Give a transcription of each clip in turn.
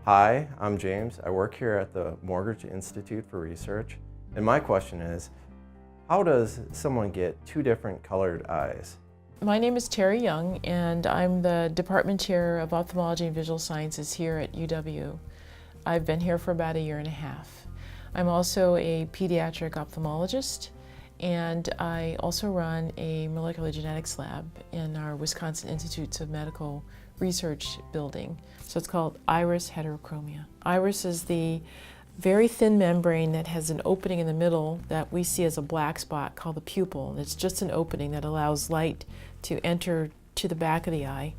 Hi, I'm James. I work here at the Mortgage Institute for Research, and my question is, how does someone get two different colored eyes? My name is Terry Young, and I'm the Department Chair of Ophthalmology and Visual Sciences here at UW. I've been here for about a year and a half. I'm also a pediatric ophthalmologist, and I also run a molecular genetics lab in our Wisconsin Institutes of Medical Research building. So it's called iris heterochromia. Iris is the very thin membrane that has an opening in the middle that we see as a black spot called the pupil. It's just an opening that allows light to enter to the back of the eye.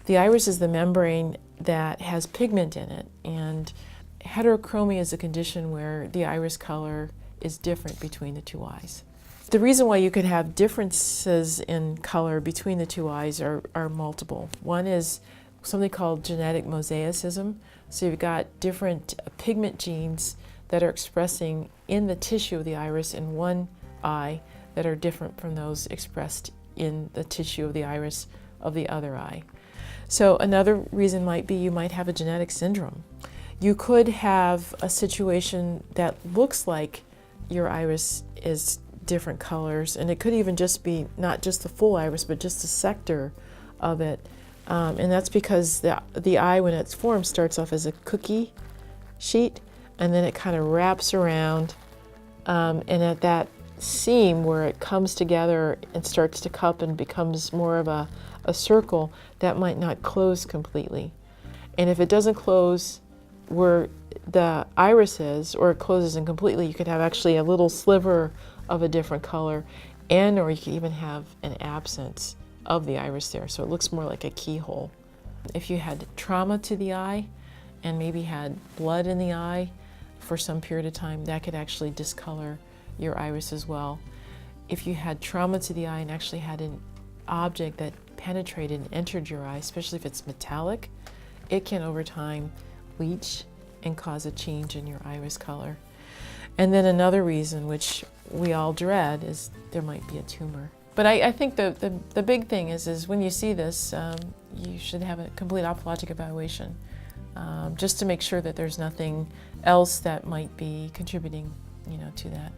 The iris is the membrane that has pigment in it, and heterochromia is a condition where the iris color is different between the two eyes. The reason why you could have differences in color between the two eyes are multiple. One is something called genetic mosaicism. So you've got different pigment genes that are expressing in the tissue of the iris in one eye that are different from those expressed in the tissue of the iris of the other eye. So another reason might be you might have a genetic syndrome. You could have a situation that looks like your iris is different colors, and it could even just be not just the full iris but just a sector of it, and that's because the eye, when it's formed, starts off as a cookie sheet, and then it kind of wraps around, and at that seam where it comes together and starts to cup and becomes more of a circle, that might not close completely. And if it doesn't close where the iris is, or it closes incompletely, you could have actually a little sliver of a different color, or you could even have an absence of the iris there, so it looks more like a keyhole. If you had trauma to the eye and maybe had blood in the eye for some period of time, that could actually discolor your iris as well. If you had trauma to the eye and actually had an object that penetrated and entered your eye, especially if it's metallic, it can over time leach and cause a change in your iris color. And then another reason, which we all dread, is there might be a tumor. But I think the big thing is when you see this, you should have a complete ophthalmologic evaluation, just to make sure that there's nothing else that might be contributing, to that.